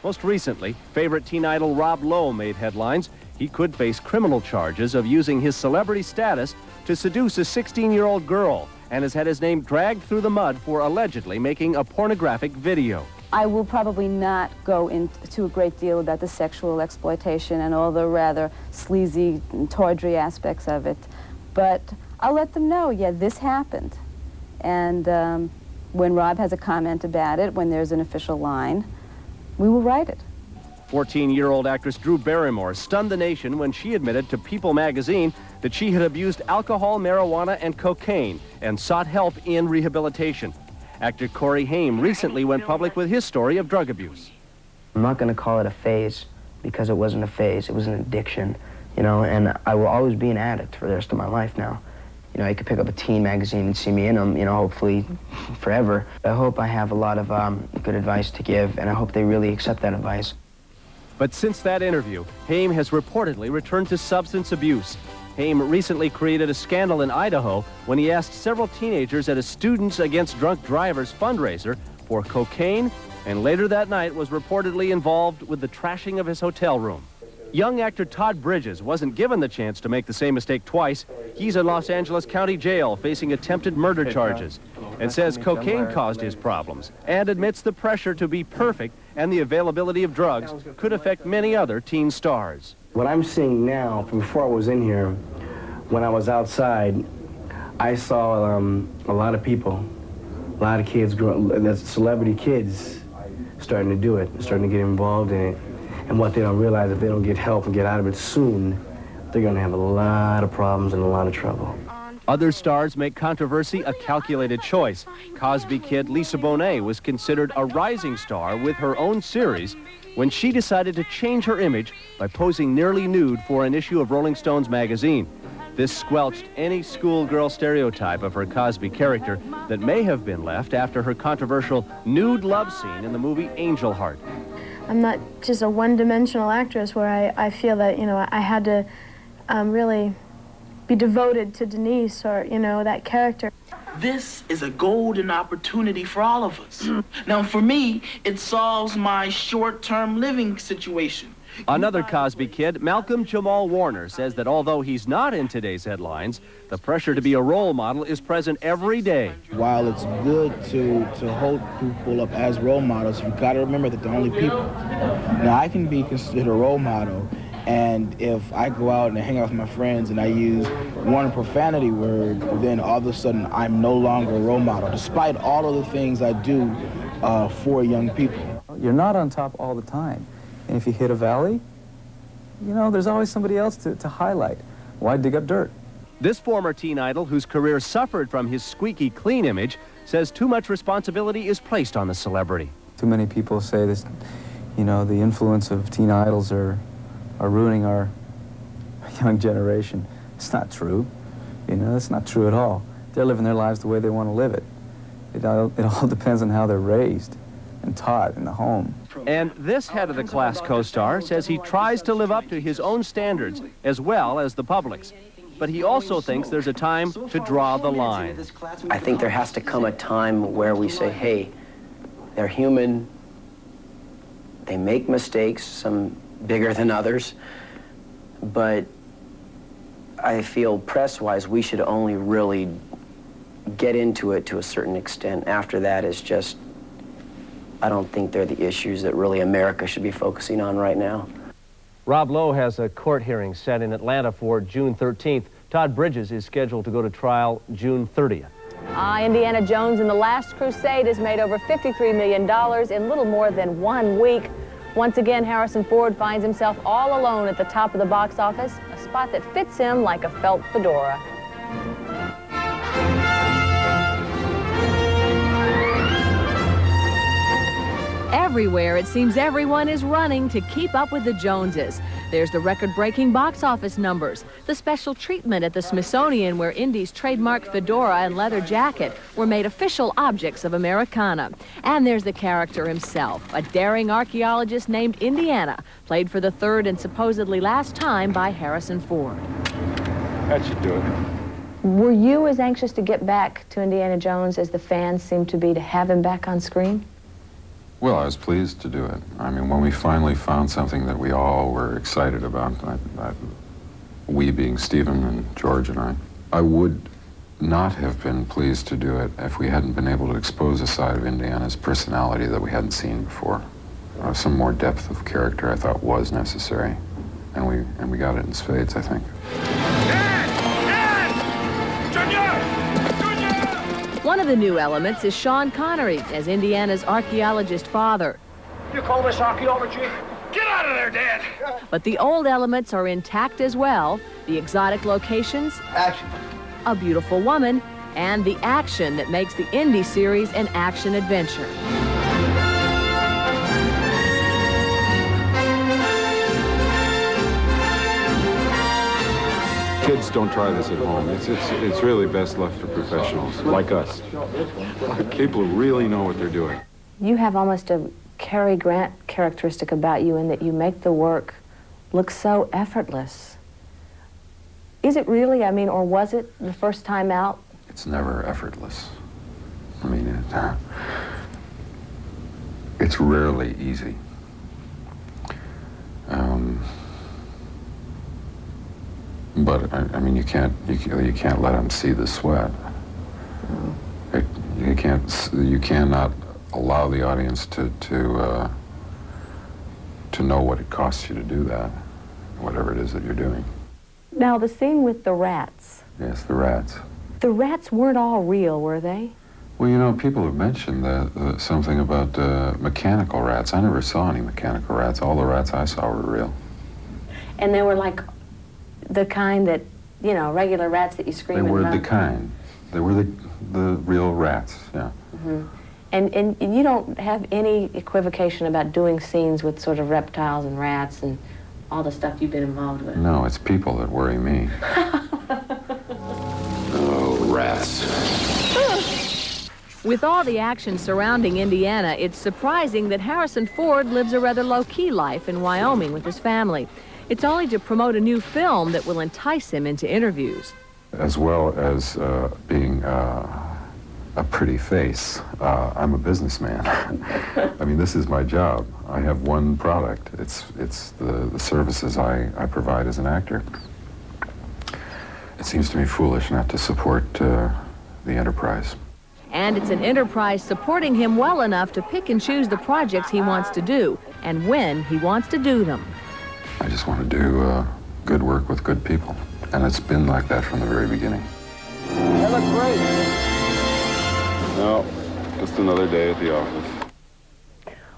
Most recently, favorite teen idol Rob Lowe made headlines. He could face criminal charges of using his celebrity status to seduce a 16-year-old girl and has had his name dragged through the mud for allegedly making a pornographic video. I will probably not go into a great deal about the sexual exploitation and all the rather sleazy and tawdry aspects of it, but I'll let them know, yeah, this happened. And when Rob has a comment about it, when there's an official line, we will write it. 14-year-old actress Drew Barrymore stunned the nation when she admitted to People magazine that she had abused alcohol, marijuana, and cocaine and sought help in rehabilitation. Actor Corey Haim recently went public with his story of drug abuse. I'm not going to call it a phase because it wasn't a phase. It was an addiction, you know, and I will always be an addict for the rest of my life now. You know, you could pick up a teen magazine and see me in them, you know, hopefully forever. I hope I have a lot of good advice to give, and I hope they really accept that advice. But since that interview, Haim has reportedly returned to substance abuse. Haim recently created a scandal in Idaho when he asked several teenagers at a Students Against Drunk Drivers fundraiser for cocaine, and later that night was reportedly involved with the trashing of his hotel room. Young actor Todd Bridges wasn't given the chance to make the same mistake twice. He's in Los Angeles County Jail facing attempted murder charges and says cocaine caused his problems and admits the pressure to be perfect and the availability of drugs could affect many other teen stars. What I'm seeing now, from before I was in here, when I was outside, I saw a lot of people, a lot of kids, celebrity kids, starting to do it, starting to get involved in it. And what they don't realize, if they don't get help and get out of it soon, they're going to have a lot of problems and a lot of trouble. Other stars make controversy a calculated choice. Cosby kid Lisa Bonet was considered a rising star with her own series when she decided to change her image by posing nearly nude for an issue of Rolling Stone's magazine. This squelched any schoolgirl stereotype of her Cosby character that may have been left after her controversial nude love scene in the movie Angel Heart. I'm not just a one-dimensional actress where I feel that, you know, I had to really be devoted to Denise or, you know, that character. This is a golden opportunity for all of us. Now, for me, it solves my short-term living situation. Another Cosby kid, Malcolm-Jamal Warner, says that although he's not in today's headlines, the pressure to be a role model is present every day. While it's good to hold people up as role models, you've got to remember that they're only people. Now, I can be considered a role model, and if I go out and hang out with my friends and I use one profanity word, then all of a sudden I'm no longer a role model, despite all of the things I do for young people. You're not on top all the time. And if you hit a valley, you know, there's always somebody else to highlight. Why dig up dirt? This former teen idol, whose career suffered from his squeaky clean image, says too much responsibility is placed on the celebrity. Too many people say this, you know, the influence of teen idols are ruining our young generation. It's not true. You know, it's not true at all. They're living their lives the way they want to live it. It all depends on how they're raised and taught in the home. And this head-of-the-class co-star says he tries to live up to his own standards as well as the public's. But he also thinks there's a time to draw the line. I think there has to come a time where we say, hey, they're human, they make mistakes, some bigger than others, but I feel press-wise we should only really get into it to a certain extent. After that is just, I don't think they're the issues that really America should be focusing on right now. Rob Lowe has a court hearing set in Atlanta for June 13th. Todd Bridges is scheduled to go to trial June 30th. Indiana Jones and the Last Crusade has made over $53 million in little more than 1 week. Once again, Harrison Ford finds himself all alone at the top of the box office, a spot that fits him like a felt fedora. Everywhere, it seems everyone is running to keep up with the Joneses. There's the record-breaking box office numbers, the special treatment at the Smithsonian where Indy's trademark fedora and leather jacket were made official objects of Americana. And there's the character himself, a daring archaeologist named Indiana, played for the third and supposedly last time by Harrison Ford. That should do it. Were you as anxious to get back to Indiana Jones as the fans seem to be to have him back on screen? Well, I was pleased to do it. I mean, when we finally found something that we all were excited about, we being Stephen and George and I would not have been pleased to do it if we hadn't been able to expose a side of Indiana's personality that we hadn't seen before. Some more depth of character I thought was necessary, and we got it in spades, I think. One of the new elements is Sean Connery as Indiana's archaeologist father. You call this archaeology? Get out of there, Dad! But the old elements are intact as well. The exotic locations, Action. a beautiful woman, and the action that makes the Indy series an action-adventure. Kids, don't try this at home. It's really best left to professionals like us. People who really know what they're doing. You have almost a Cary Grant characteristic about you in that you make the work look so effortless. Is it really, I mean, or was it the first time out? It's never effortless. I mean, it's rarely easy. But I mean, you can't let them see the sweat. You cannot allow the audience to know what it costs you to do that, whatever it is that you're doing. Now, the scene with the rats. Yes, the rats. The rats weren't all real, were they? Well, you know, people have mentioned something about mechanical rats. I never saw any mechanical rats. All the rats I saw were real. And they were like the kind that, you know, regular rats that you scream They and were run. the kind. They were the real rats, yeah. Mm-hmm. And you don't have any equivocation about doing scenes with sort of reptiles and rats and all the stuff you've been involved with? No, it's people that worry me. Oh, rats. With all the action surrounding Indiana, it's surprising that Harrison Ford lives a rather low-key life in Wyoming with his family. It's only to promote a new film that will entice him into interviews. As well as being a pretty face, I'm a businessman. I mean, this is my job. I have one product. It's the services I provide as an actor. It seems to me foolish not to support the enterprise. And it's an enterprise supporting him well enough to pick and choose the projects he wants to do and when he wants to do them. I just want to do good work with good people. And it's been like that from the very beginning. That looks great. No, just another day at the office.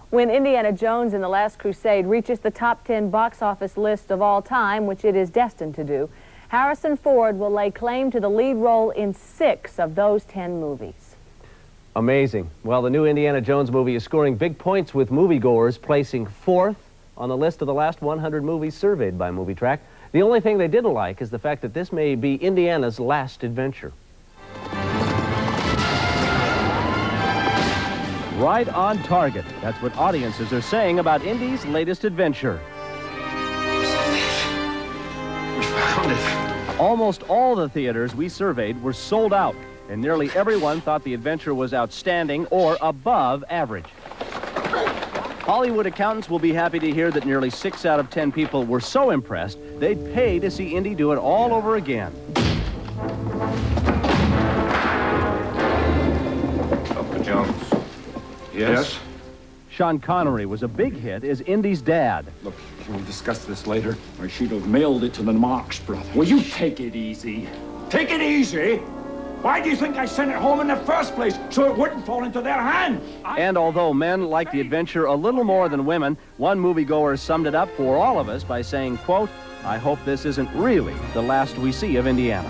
When Indiana Jones and the Last Crusade reaches the top 10 box office list of all time, which it is destined to do, Harrison Ford will lay claim to the lead role in 6 of those 10 movies. Amazing. Well, the new Indiana Jones movie is scoring big points with moviegoers, placing 4th on the list of the last 100 movies surveyed by Movie Track. The only thing they didn't like is the fact that this may be Indiana's last adventure. Right on target. That's what audiences are saying about Indy's latest adventure. We found it. Almost all the theaters we surveyed were sold out, and nearly everyone thought the adventure was outstanding or above average. Hollywood accountants will be happy to hear that nearly 6 out of 10 people were so impressed, they'd pay to see Indy do it all over again. Dr. Jones. Yes? Sean Connery was a big hit as Indy's dad. Look, we'll discuss this later, or she'd have mailed it to the Marx brothers. Will you take it easy? Take it easy? Why do you think I sent it home in the first place? So it wouldn't fall into their hands. And although men like the adventure a little more than women, one moviegoer summed it up for all of us by saying, quote, "I hope this isn't really the last we see of Indiana."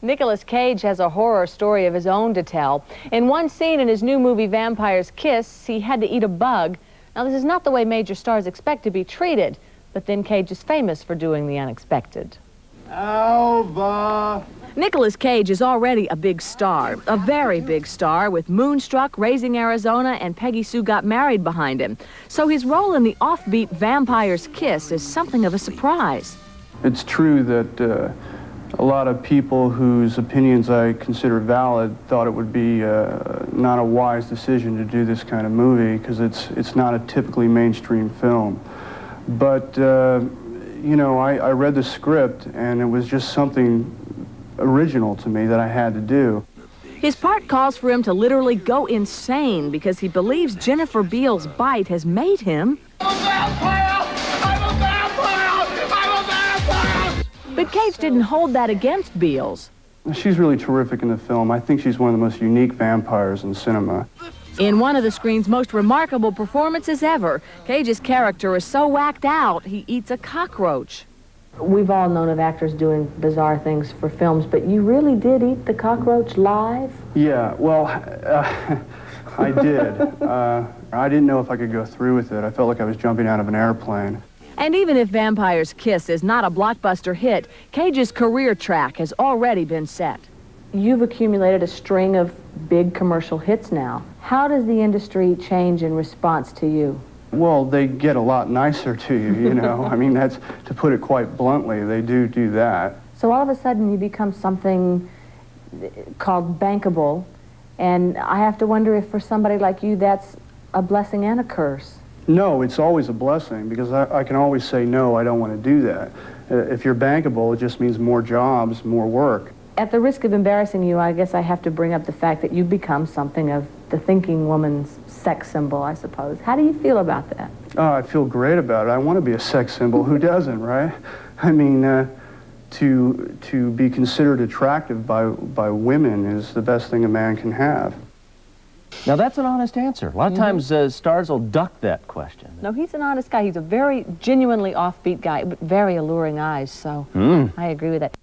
Nicolas Cage has a horror story of his own to tell. In one scene in his new movie Vampire's Kiss, he had to eat a bug. Now, this is not the way major stars expect to be treated, but then Cage is famous for doing the unexpected. Alva! Nicolas Cage is already a big star, a very big star, with Moonstruck, Raising Arizona, and Peggy Sue Got Married behind him. So his role in the offbeat Vampire's Kiss is something of a surprise. It's true that A lot of people whose opinions I consider valid thought it would be not a wise decision to do this kind of movie because it's not a typically mainstream film. But, you know, I read the script and it was just something original to me that I had to do. His part calls for him to literally go insane because he believes Jennifer Beals' bite has made him... But Cage didn't hold that against Beals. She's really terrific in the film. I think she's one of the most unique vampires in cinema. In one of the screen's most remarkable performances ever, Cage's character is so whacked out, he eats a cockroach. We've all known of actors doing bizarre things for films, but you really did eat the cockroach live? Yeah, well, I did. I didn't know if I could go through with it. I felt like I was jumping out of an airplane. And even if Vampire's Kiss is not a blockbuster hit, Cage's career track has already been set. You've accumulated a string of big commercial hits now. How does the industry change in response to you? Well, they get a lot nicer to you, you know. I mean, that's, to put it quite bluntly, they do that. So all of a sudden you become something called bankable, and I have to wonder if for somebody like you that's a blessing and a curse. No, it's always a blessing because I can always say, no, I don't want to do that. If you're bankable, it just means more jobs, more work. At the risk of embarrassing you, I guess I have to bring up the fact that you've become something of the thinking woman's sex symbol, I suppose. How do you feel about that? Oh, I feel great about it. I want to be a sex symbol. Who doesn't, right? I mean, to be considered attractive by women is the best thing a man can have. Now, that's an honest answer. A lot of times stars will duck that question. No, he's an honest guy. He's a very genuinely offbeat guy, but very alluring eyes, so I agree with that.